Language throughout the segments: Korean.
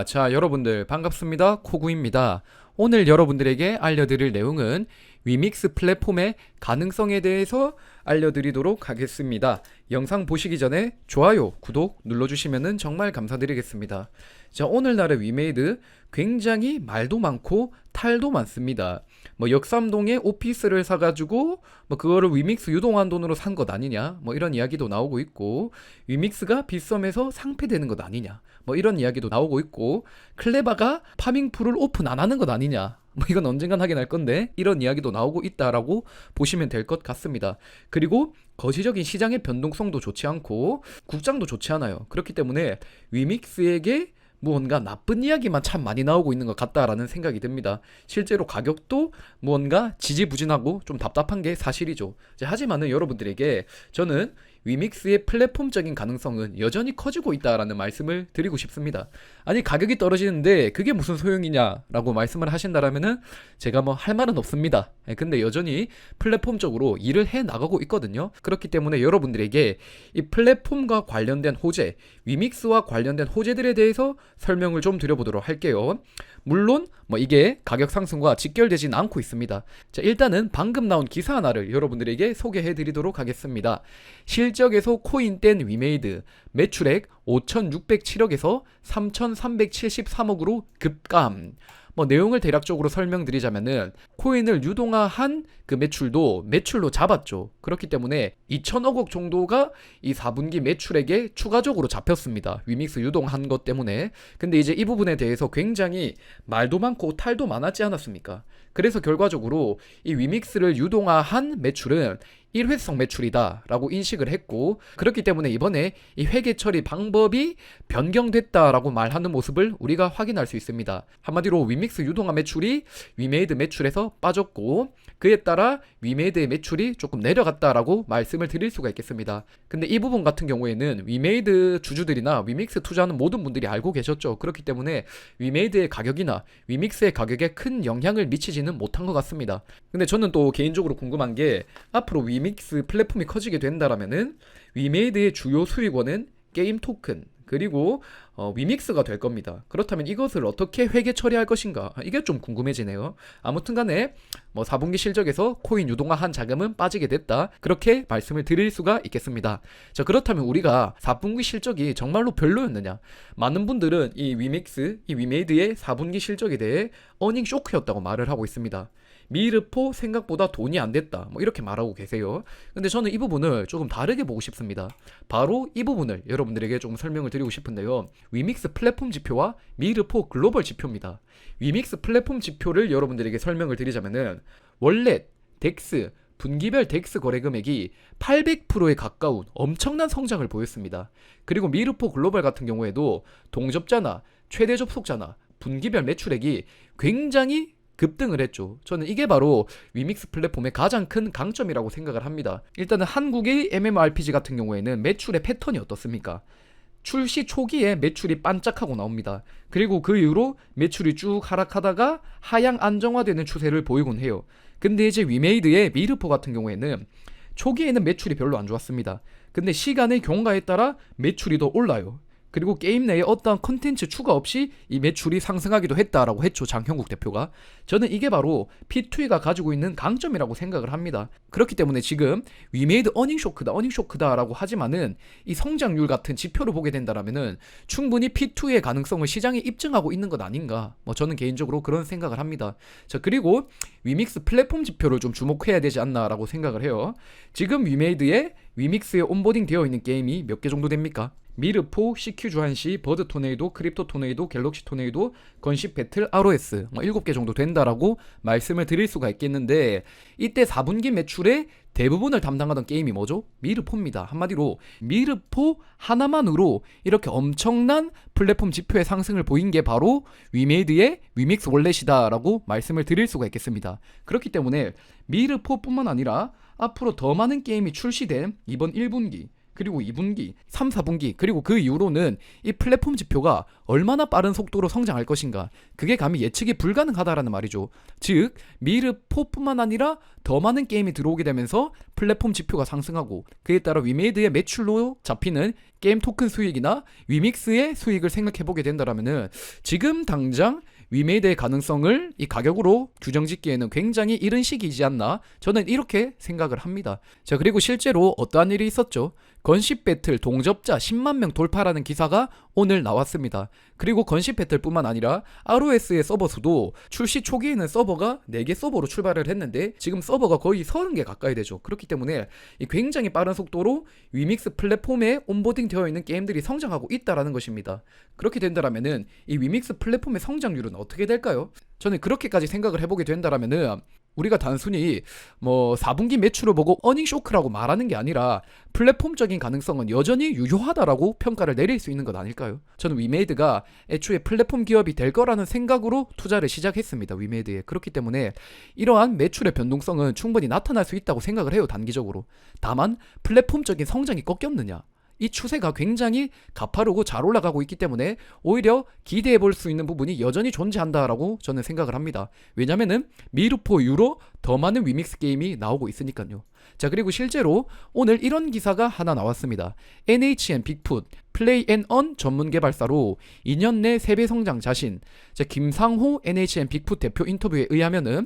자, 여러분들 반갑습니다. 코구입니다. 오늘 여러분들에게 알려드릴 내용은 위믹스 플랫폼의 가능성에 대해서 알려드리도록 하겠습니다. 영상 보시기 전에 좋아요, 구독 눌러주시면 정말 감사드리겠습니다. 자, 오늘날의 위메이드 굉장히 말도 많고 탈도 많습니다. 역삼동에 오피스를 사가지고 그거를 위믹스 유동한 돈으로 산 것 아니냐, 이런 이야기도 나오고 있고, 위믹스가 빗썸에서 상폐되는 것 아니냐, 이런 이야기도 나오고 있고, 클레바가 파밍풀을 오픈 안 하는 것 아니냐, 이건 언젠간 하긴 할 건데, 이런 이야기도 나오고 있다라고 보시면 될 것 같습니다. 그리고 거시적인 시장의 변동성도 좋지 않고 국장도 좋지 않아요. 그렇기 때문에 위믹스에게 무언가 나쁜 이야기만 참 많이 나오고 있는 것 같다라는 생각이 듭니다. 실제로 가격도 무언가 지지부진하고 좀 답답한 게 사실이죠. 하지만은 여러분들에게 저는 위믹스의 플랫폼적인 가능성은 여전히 커지고 있다라는 말씀을 드리고 싶습니다. 아니, 가격이 떨어지는데 그게 무슨 소용이냐라고 말씀을 하신다라면은 제가 할 말은 없습니다. 근데 여전히 플랫폼적으로 일을 해 나가고 있거든요. 그렇기 때문에 여러분들에게 이 플랫폼과 관련된 호재, 위믹스와 관련된 호재들에 대해서 설명을 좀 드려보도록 할게요. 물론 이게 가격 상승과 직결되진 않고 있습니다. 자, 일단은 방금 나온 기사 하나를 여러분들에게 소개해 드리도록 하겠습니다. 실적에서 코인 뗀 위메이드 매출액 5,607억에서 3,373억으로 급감. 내용을 대략적으로 설명드리자면은 코인을 유동화한 그 매출로 잡았죠. 그렇기 때문에 2천억 원 정도가 이 4분기 매출액에 추가적으로 잡혔습니다. 위믹스 유동한 것 때문에. 근데 이제 이 부분에 대해서 굉장히 말도 많고 탈도 많았지 않았습니까? 그래서 결과적으로 이 위믹스를 유동화한 매출은 일회성 매출이다 라고 인식을 했고, 그렇기 때문에 이번에 이 회계 처리 방법이 변경됐다라고 말하는 모습을 우리가 확인할 수 있습니다. 한마디로 위믹스 유동화 매출이 위메이드 매출에서 빠졌고, 그에 따라 위메이드의 매출이 조금 내려갔다라고 말씀을 드릴 수가 있겠습니다. 근데 이 부분 같은 경우에는 위메이드 주주들이나 위믹스 투자하는 모든 분들이 알고 계셨죠. 그렇기 때문에 위메이드의 가격이나 위믹스의 가격에 큰 영향을 미치지는 못한 것 같습니다. 근데 저는 또 개인적으로 궁금한 게, 앞으로 위믹스 플랫폼이 커지게 된다라면은 위메이드의 주요 수익원은 게임 토큰 그리고 위믹스가 될 겁니다. 그렇다면 이것을 어떻게 회계 처리할 것인가, 이게 좀 궁금해지네요. 아무튼 간에 4분기 실적에서 코인 유동화한 자금은 빠지게 됐다, 그렇게 말씀을 드릴 수가 있겠습니다. 자, 그렇다면 우리가 4분기 실적이 정말로 별로였느냐, 많은 분들은 이 위메이드의 4분기 실적에 대해 어닝 쇼크였다고 말을 하고 있습니다. 미르포 생각보다 돈이 안 됐다, 이렇게 말하고 계세요. 근데 저는 이 부분을 조금 다르게 보고 싶습니다. 바로 이 부분을 여러분들에게 조금 설명을 드리고 싶은데요. 위믹스 플랫폼 지표와 미르포 글로벌 지표입니다. 위믹스 플랫폼 지표를 여러분들에게 설명을 드리자면은, 원래 덱스 분기별 덱스 거래 금액이 800%에 가까운 엄청난 성장을 보였습니다. 그리고 미르포 글로벌 같은 경우에도 동접자나 최대 접속자나 분기별 매출액이 굉장히 급등을 했죠. 저는 이게 바로 위믹스 플랫폼의 가장 큰 강점이라고 생각을 합니다. 일단은 한국의 MMORPG 같은 경우에는 매출의 패턴이 어떻습니까? 출시 초기에 매출이 반짝하고 나옵니다. 그리고 그 이후로 매출이 쭉 하락하다가 하향 안정화되는 추세를 보이곤 해요. 근데 이제 위메이드의 미르포 같은 경우에는 초기에는 매출이 별로 안 좋았습니다. 근데 시간의 경과에 따라 매출이 더 올라요. 그리고 게임 내에 어떠한 컨텐츠 추가 없이 이 매출이 상승하기도 했다라고 했죠, 장형국 대표가. 저는 이게 바로 P2E가 가지고 있는 강점이라고 생각을 합니다. 그렇기 때문에 지금 위메이드 어닝 쇼크다라고 하지만은 이 성장률 같은 지표를 보게 된다라면은 충분히 P2E의 가능성을 시장에 입증하고 있는 것 아닌가, 저는 개인적으로 그런 생각을 합니다. 자, 그리고 위믹스 플랫폼 지표를 좀 주목해야 되지 않나라고 생각을 해요. 지금 위믹스에 온보딩 되어 있는 게임이 몇 개 정도 됩니까? 미르포, CQ 주한시, 버드 토네이도, 크립토 토네이도, 갤럭시 토네이도, 건십 배틀, ROS 7개 정도 된다라고 말씀을 드릴 수가 있겠는데, 이때 4분기 매출의 대부분을 담당하던 게임이 뭐죠? 미르포입니다. 한마디로 미르포 하나만으로 이렇게 엄청난 플랫폼 지표의 상승을 보인 게 바로 위메이드의 위믹스 월렛이다라고 말씀을 드릴 수가 있겠습니다. 그렇기 때문에 미르포뿐만 아니라 앞으로 더 많은 게임이 출시된 이번 1분기, 그리고 2분기, 3, 4분기, 그리고 그 이후로는 이 플랫폼 지표가 얼마나 빠른 속도로 성장할 것인가, 그게 감히 예측이 불가능하다라는 말이죠. 즉 미르4뿐만 아니라 더 많은 게임이 들어오게 되면서 플랫폼 지표가 상승하고, 그에 따라 위메이드의 매출로 잡히는 게임 토큰 수익이나 위믹스의 수익을 생각해보게 된다라면은 지금 당장 위메이드의 가능성을 이 가격으로 규정짓기에는 굉장히 이른 시기이지 않나, 저는 이렇게 생각을 합니다. 자, 그리고 실제로 어떠한 일이 있었죠? 건십 배틀 동접자 10만 명 돌파라는 기사가 오늘 나왔습니다. 그리고 건십 배틀 뿐만 아니라 ROS의 서버 수도 출시 초기에는 서버가 4개 서버로 출발을 했는데 지금 서버가 거의 30개 가까이 되죠. 그렇기 때문에 이 굉장히 빠른 속도로 위믹스 플랫폼에 온보딩 되어 있는 게임들이 성장하고 있다라는 것입니다. 그렇게 된다라면은 이 위믹스 플랫폼의 성장률은 어떻게 될까요? 저는 그렇게까지 생각을 해보게 된다라면은 우리가 단순히 뭐 4분기 매출을 보고 어닝 쇼크라고 말하는 게 아니라 플랫폼적인 가능성은 여전히 유효하다라고 평가를 내릴 수 있는 것 아닐까요? 저는 위메이드가 애초에 플랫폼 기업이 될 거라는 생각으로 투자를 시작했습니다. 위메이드에. 그렇기 때문에 이러한 매출의 변동성은 충분히 나타날 수 있다고 생각을 해요. 단기적으로. 다만 플랫폼적인 성장이 꺾였느냐, 이 추세가 굉장히 가파르고 잘 올라가고 있기 때문에 오히려 기대해 볼 수 있는 부분이 여전히 존재한다라고 저는 생각을 합니다. 왜냐면은 미르4 이후로 더 많은 위믹스 게임이 나오고 있으니까요. 자, 그리고 실제로 오늘 이런 기사가 하나 나왔습니다. NHN 빅풋 플레이 앤 언 전문 개발사로 2년 내 3배 성장 자신. 자, 김상호 NHN 빅풋 대표 인터뷰에 의하면은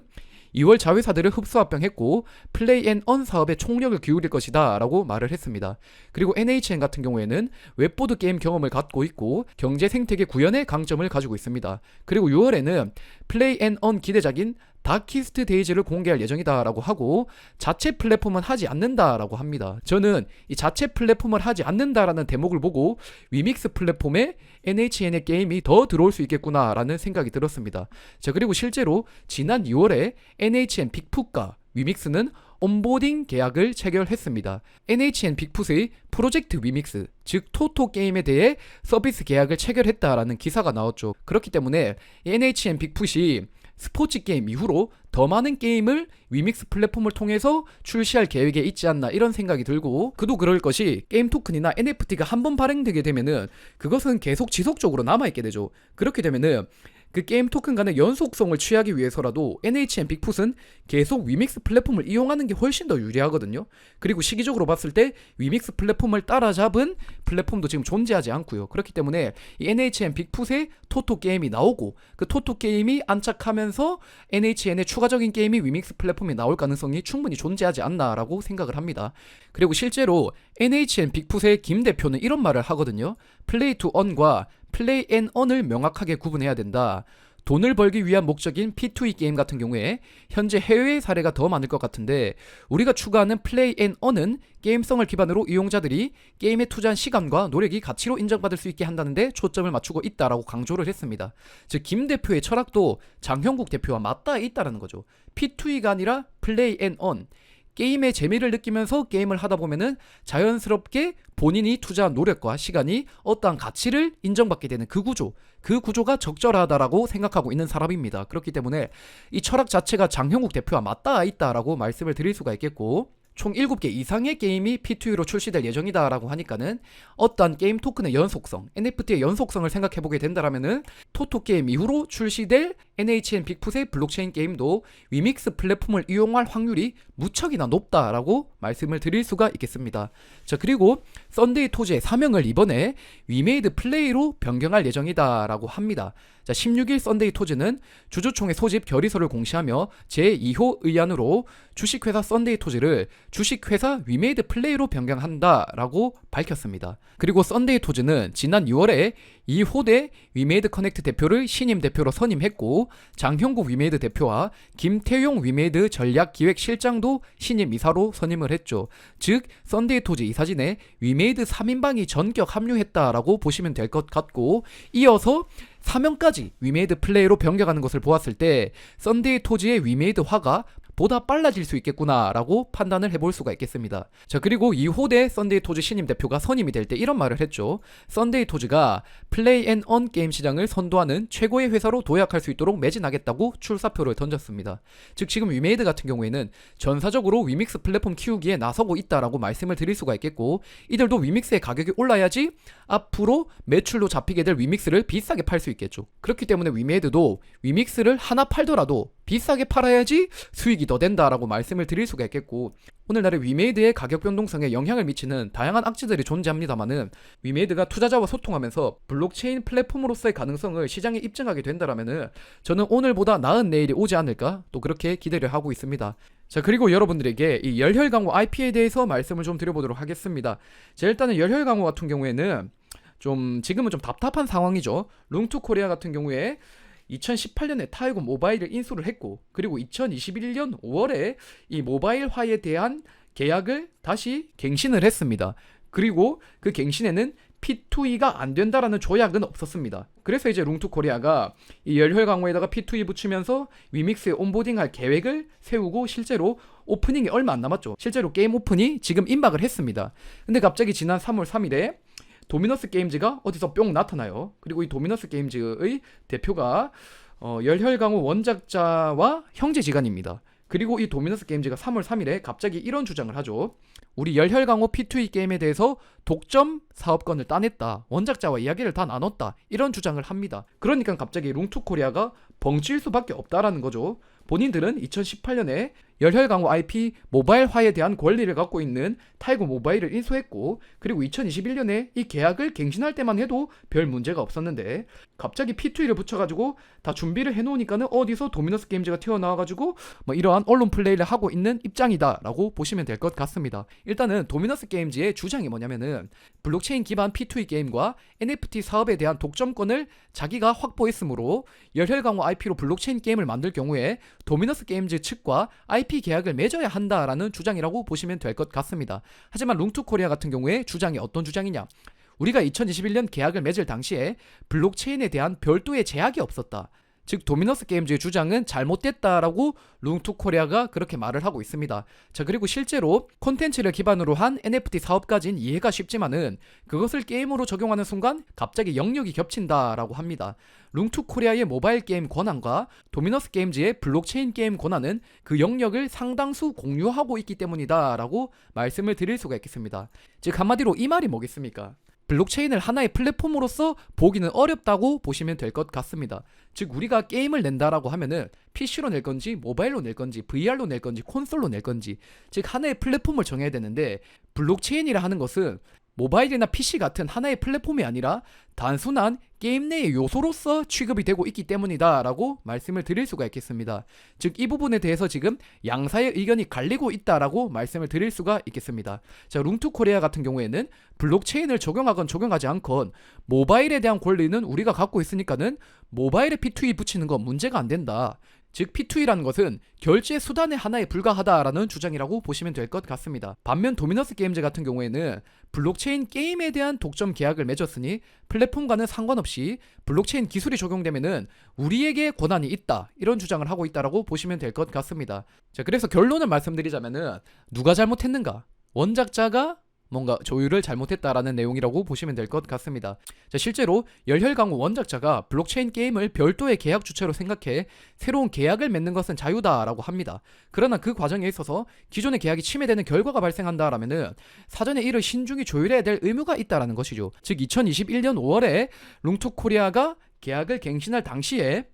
2월 자회사들을 흡수합병했고 플레이 앤 언 사업에 총력을 기울일 것이다 라고 말을 했습니다. 그리고 NHN 같은 경우에는 웹보드 게임 경험을 갖고 있고 경제 생태계 구현의 강점을 가지고 있습니다. 그리고 6월에는 플레이 앤 언 기대작인 다키스트 데이즈를 공개할 예정이다라고 하고 자체 플랫폼은 하지 않는다라고 합니다. 저는 이 자체 플랫폼을 하지 않는다라는 대목을 보고 위믹스 플랫폼에 NHN의 게임이 더 들어올 수 있겠구나라는 생각이 들었습니다. 자, 그리고 실제로 지난 2월에 NHN 빅풋과 위믹스는 온보딩 계약을 체결했습니다. NHN 빅풋의 프로젝트 위믹스, 즉 토토 게임에 대해 서비스 계약을 체결했다라는 기사가 나왔죠. 그렇기 때문에 NHN 빅풋이 스포츠 게임 이후로 더 많은 게임을 위믹스 플랫폼을 통해서 출시할 계획에 있지 않나, 이런 생각이 들고, 그도 그럴 것이 게임 토큰이나 NFT가 한번 발행되게 되면은 그것은 계속 지속적으로 남아있게 되죠. 그렇게 되면은 그 게임 토큰 간의 연속성을 취하기 위해서라도 NHN 빅풋은 계속 위믹스 플랫폼을 이용하는 게 훨씬 더 유리하거든요. 그리고 시기적으로 봤을 때 위믹스 플랫폼을 따라잡은 플랫폼도 지금 존재하지 않고요. 그렇기 때문에 이 NHN 빅풋의 토토 게임이 나오고 그 토토 게임이 안착하면서 NHN의 추가적인 게임이 위믹스 플랫폼에 나올 가능성이 충분히 존재하지 않나라고 생각을 합니다. 그리고 실제로 NHN 빅풋의 김 대표는 이런 말을 하거든요. 플레이 투 언과 플레이 앤 언을 명확하게 구분해야 된다. 돈을 벌기 위한 목적인 P2E 게임 같은 경우에 현재 해외 사례가 더 많을 것 같은데, 우리가 추구하는 플레이 앤 언은 게임성을 기반으로 이용자들이 게임에 투자한 시간과 노력이 가치로 인정받을 수 있게 한다는데 초점을 맞추고 있다라고 강조를 했습니다. 즉 김 대표의 철학도 장형국 대표와 맞닿아 있다라는 거죠. P2E가 아니라 플레이 앤 언. 게임의 재미를 느끼면서 게임을 하다 보면은 자연스럽게 본인이 투자한 노력과 시간이 어떠한 가치를 인정받게 되는 그 구조가 적절하다라고 생각하고 있는 사람입니다. 그렇기 때문에 이 철학 자체가 장형국 대표와 맞닿아 있다라고 말씀을 드릴 수가 있겠고, 총 7개 이상의 게임이 P2E로 출시될 예정이다라고 하니까는 어떠한 게임 토큰의 연속성, NFT의 연속성을 생각해보게 된다라면은 토토 게임 이후로 출시될 NHN 빅풋의 블록체인 게임도 위믹스 플랫폼을 이용할 확률이 무척이나 높다라고 말씀을 드릴 수가 있겠습니다. 자, 그리고 썬데이 토즈의 사명을 이번에 위메이드 플레이로 변경할 예정이다라고 합니다. 자, 16일 썬데이 토즈는 주주총회 소집 결의서를 공시하며 제2호 의안으로 주식회사 썬데이 토즈를 주식회사 위메이드 플레이로 변경한다라고 밝혔습니다. 그리고 썬데이 토즈는 지난 6월에 2호대 위메이드 커넥트 대표를 신임 대표로 선임했고, 장형국 위메이드 대표와 김태용 위메이드 전략기획실장도 신임 이사로 선임을 했죠. 즉 썬데이 토즈 이사진에 위메이드 3인방이 전격 합류했다라고 보시면 될 것 같고, 이어서 사명까지 위메이드 플레이로 변경하는 것을 보았을 때 썬데이 토즈의 위메이드화가 보다 빨라질 수 있겠구나라고 판단을 해볼 수가 있겠습니다. 자, 그리고 2호 썬데이 토즈 신임 대표가 선임이 될 때 이런 말을 했죠. 썬데이 토즈가 플레이 앤 언 게임 시장을 선도하는 최고의 회사로 도약할 수 있도록 매진하겠다고 출사표를 던졌습니다. 즉 지금 위메이드 같은 경우에는 전사적으로 위믹스 플랫폼 키우기에 나서고 있다라고 말씀을 드릴 수가 있겠고, 이들도 위믹스의 가격이 올라야지 앞으로 매출로 잡히게 될 위믹스를 비싸게 팔 수 있겠죠. 그렇기 때문에 위메이드도 위믹스를 하나 팔더라도 비싸게 팔아야지 수익이 더 된다라고 말씀을 드릴 수가 있겠고, 오늘날의 위메이드의 가격 변동성에 영향을 미치는 다양한 악재들이 존재합니다만은, 위메이드가 투자자와 소통하면서 블록체인 플랫폼으로서의 가능성을 시장에 입증하게 된다라면은 저는 오늘보다 나은 내일이 오지 않을까, 또 그렇게 기대를 하고 있습니다. 자, 그리고 여러분들에게 이 열혈강호 IP에 대해서 말씀을 좀 드려보도록 하겠습니다. 자, 일단은 열혈강호 같은 경우에는 지금은 좀 답답한 상황이죠. 룽투코리아 같은 경우에 2018년에 타이거 모바일을 인수를 했고, 그리고 2021년 5월에 이 모바일화에 대한 계약을 다시 갱신을 했습니다. 그리고 그 갱신에는 P2E가 안 된다라는 조약은 없었습니다. 그래서 이제 룽투코리아가 이 열혈 강호에다가 P2E 붙이면서 위믹스에 온보딩할 계획을 세우고, 실제로 오프닝이 얼마 안 남았죠. 실제로 게임 오픈이 지금 임박을 했습니다. 근데 갑자기 지난 3월 3일에 도미너스 게임즈가 어디서 뿅 나타나요. 그리고 이 도미너스 게임즈의 대표가 열혈강호 원작자와 형제지간입니다. 그리고 이 도미너스 게임즈가 3월 3일에 갑자기 이런 주장을 하죠. 우리 열혈강호 P2E 게임에 대해서 독점 사업권을 따냈다, 원작자와 이야기를 다 나눴다, 이런 주장을 합니다. 그러니까 갑자기 룽투코리아가 벙칠 수밖에 없다라는 거죠. 본인들은 2018년에 열혈강호 IP 모바일화에 대한 권리를 갖고 있는 타이거 모바일을 인수했고, 그리고 2021년에 이 계약을 갱신할 때만 해도 별 문제가 없었는데 갑자기 P2E를 붙여가지고 다 준비를 해놓으니까는 어디서 도미너스 게임즈가 튀어나와가지고 뭐 이러한 언론 플레이를 하고 있는 입장이다 라고 보시면 될 것 같습니다. 일단은 도미너스 게임즈의 주장이 뭐냐면은 블록체인 기반 P2E 게임과 NFT 사업에 대한 독점권을 자기가 확보했으므로 열혈강호 IP로 블록체인 게임을 만들 경우에 도미너스 게임즈 측과 IP 계약을 맺어야 한다라는 주장이라고 보시면 될 것 같습니다. 하지만 룽투코리아 같은 경우에 주장이 어떤 주장이냐, 우리가 2021년 계약을 맺을 당시에 블록체인에 대한 별도의 제약이 없었다. 즉 도미너스 게임즈의 주장은 잘못됐다라고 룽투코리아가 그렇게 말을 하고 있습니다. 자, 그리고 실제로 콘텐츠를 기반으로 한 NFT 사업까지는 이해가 쉽지만은 그것을 게임으로 적용하는 순간 갑자기 영역이 겹친다라고 합니다. 룽투코리아의 모바일 게임 권한과 도미너스 게임즈의 블록체인 게임 권한은 그 영역을 상당수 공유하고 있기 때문이다 라고 말씀을 드릴 수가 있겠습니다. 즉 한마디로 이 말이 뭐겠습니까? 블록체인을 하나의 플랫폼으로서 보기는 어렵다고 보시면 될 것 같습니다. 즉 우리가 게임을 낸다라고 하면은 PC로 낼 건지 모바일로 낼 건지 VR로 낼 건지 콘솔로 낼 건지, 즉 하나의 플랫폼을 정해야 되는데, 블록체인이라 하는 것은 모바일이나 PC 같은 하나의 플랫폼이 아니라 단순한 게임 내의 요소로서 취급이 되고 있기 때문이다 라고 말씀을 드릴 수가 있겠습니다. 즉 이 부분에 대해서 지금 양사의 의견이 갈리고 있다라고 말씀을 드릴 수가 있겠습니다. 자, 룽투코리아 같은 경우에는 블록체인을 적용하건 적용하지 않건 모바일에 대한 권리는 우리가 갖고 있으니까는 모바일에 P2E 붙이는 건 문제가 안 된다. 즉 P2E라는 것은 결제 수단의 하나에 불과하다라는 주장이라고 보시면 될 것 같습니다. 반면 도미너스 게임즈 같은 경우에는 블록체인 게임에 대한 독점 계약을 맺었으니 플랫폼과는 상관없이 블록체인 기술이 적용되면은 우리에게 권한이 있다, 이런 주장을 하고 있다라고 보시면 될 것 같습니다. 자, 그래서 결론을 말씀드리자면은 누가 잘못했는가? 원작자가 뭔가 조율을 잘못했다라는 내용이라고 보시면 될 것 같습니다. 자, 실제로 열혈강호 원작자가 블록체인 게임을 별도의 계약 주체로 생각해 새로운 계약을 맺는 것은 자유다라고 합니다. 그러나 그 과정에 있어서 기존의 계약이 침해되는 결과가 발생한다라면은 사전에 이를 신중히 조율해야 될 의무가 있다라는 것이죠. 즉 2021년 5월에 룽투코리아가 계약을 갱신할 당시에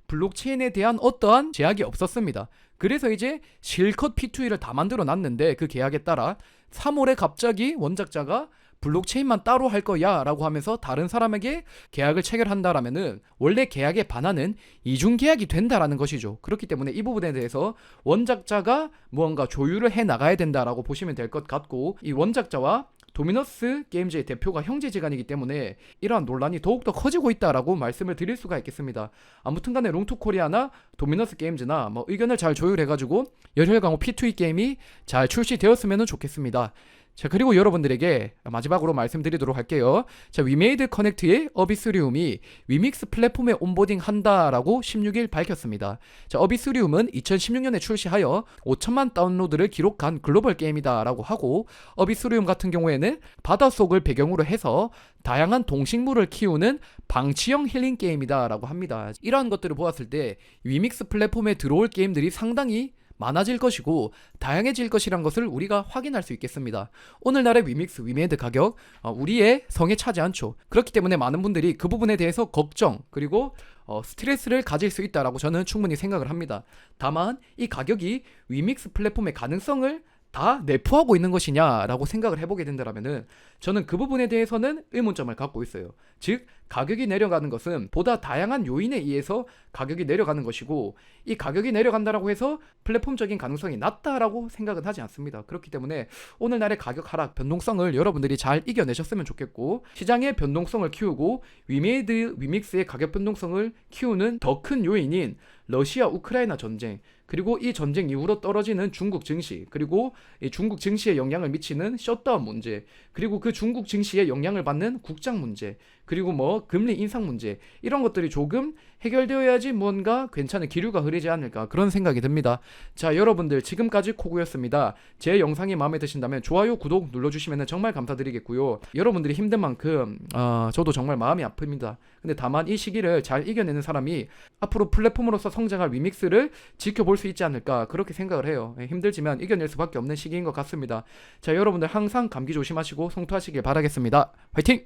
블록체인에 대한 어떠한 제약이 없었습니다. 그래서 이제 실컷 P2E를 다 만들어 놨는데 그 계약에 따라 3월에 갑자기 원작자가 블록체인만 따로 할 거야 라고 하면서 다른 사람에게 계약을 체결한다라면은 원래 계약에 반하는 이중 계약이 된다라는 것이죠. 그렇기 때문에 이 부분에 대해서 원작자가 무언가 조율을 해 나가야 된다라고 보시면 될 것 같고, 이 원작자와 도미너스 게임즈의 대표가 형제지간이기 때문에 이러한 논란이 더욱더 커지고 있다라고 말씀을 드릴 수가 있겠습니다. 아무튼간에 룽투코리아나 도미너스 게임즈나 뭐 의견을 잘 조율해가지고 열혈강호 P2E 게임이 잘 출시되었으면 좋겠습니다. 자, 그리고 여러분들에게 마지막으로 말씀드리도록 할게요. 자, 위메이드 커넥트의 어비스리움이 위믹스 플랫폼에 온보딩 한다라고 16일 밝혔습니다. 자, 어비스리움은 2016년에 출시하여 5천만 다운로드를 기록한 글로벌 게임이다라고 하고, 어비스리움 같은 경우에는 바닷속을 배경으로 해서 다양한 동식물을 키우는 방치형 힐링 게임이다라고 합니다. 이러한 것들을 보았을 때 위믹스 플랫폼에 들어올 게임들이 상당히 많아질 것이고 다양해질 것이란 것을 우리가 확인할 수 있겠습니다. 오늘날의 위믹스, 위메이드 가격 우리의 성에 차지 않죠. 그렇기 때문에 많은 분들이 그 부분에 대해서 걱정 그리고 스트레스를 가질 수 있다라고 저는 충분히 생각을 합니다. 다만 이 가격이 위믹스 플랫폼의 가능성을 다 내포하고 있는 것이냐라고 생각을 해보게 된다면은 저는 그 부분에 대해서는 의문점을 갖고 있어요. 즉 가격이 내려가는 것은 보다 다양한 요인에 의해서 가격이 내려가는 것이고, 이 가격이 내려간다라고 해서 플랫폼적인 가능성이 낮다라고 생각은 하지 않습니다. 그렇기 때문에 오늘날의 가격 하락 변동성을 여러분들이 잘 이겨내셨으면 좋겠고, 시장의 변동성을 키우고 위메이드, 위믹스의 가격 변동성을 키우는 더 큰 요인인 러시아 우크라이나 전쟁, 그리고 이 전쟁 이후로 떨어지는 중국 증시, 그리고 이 중국 증시에 영향을 미치는 셧다운 문제, 그리고 그 중국 증시에 영향을 받는 국장 문제, 그리고 뭐 금리 인상 문제, 이런 것들이 조금 해결되어야지 뭔가 괜찮은 기류가 흐르지 않을까, 그런 생각이 듭니다. 자, 여러분들 지금까지 코구였습니다. 제 영상이 마음에 드신다면 좋아요, 구독 눌러주시면 정말 감사드리겠고요. 여러분들이 힘든 만큼 저도 정말 마음이 아픕니다. 근데 다만 이 시기를 잘 이겨내는 사람이 앞으로 플랫폼으로서 성장할 위믹스를 지켜볼 수 있지 않을까, 그렇게 생각을 해요. 힘들지만 이겨낼 수밖에 없는 시기인 것 같습니다. 자, 여러분들 항상 감기 조심하시고 성투하시길 바라겠습니다. 화이팅!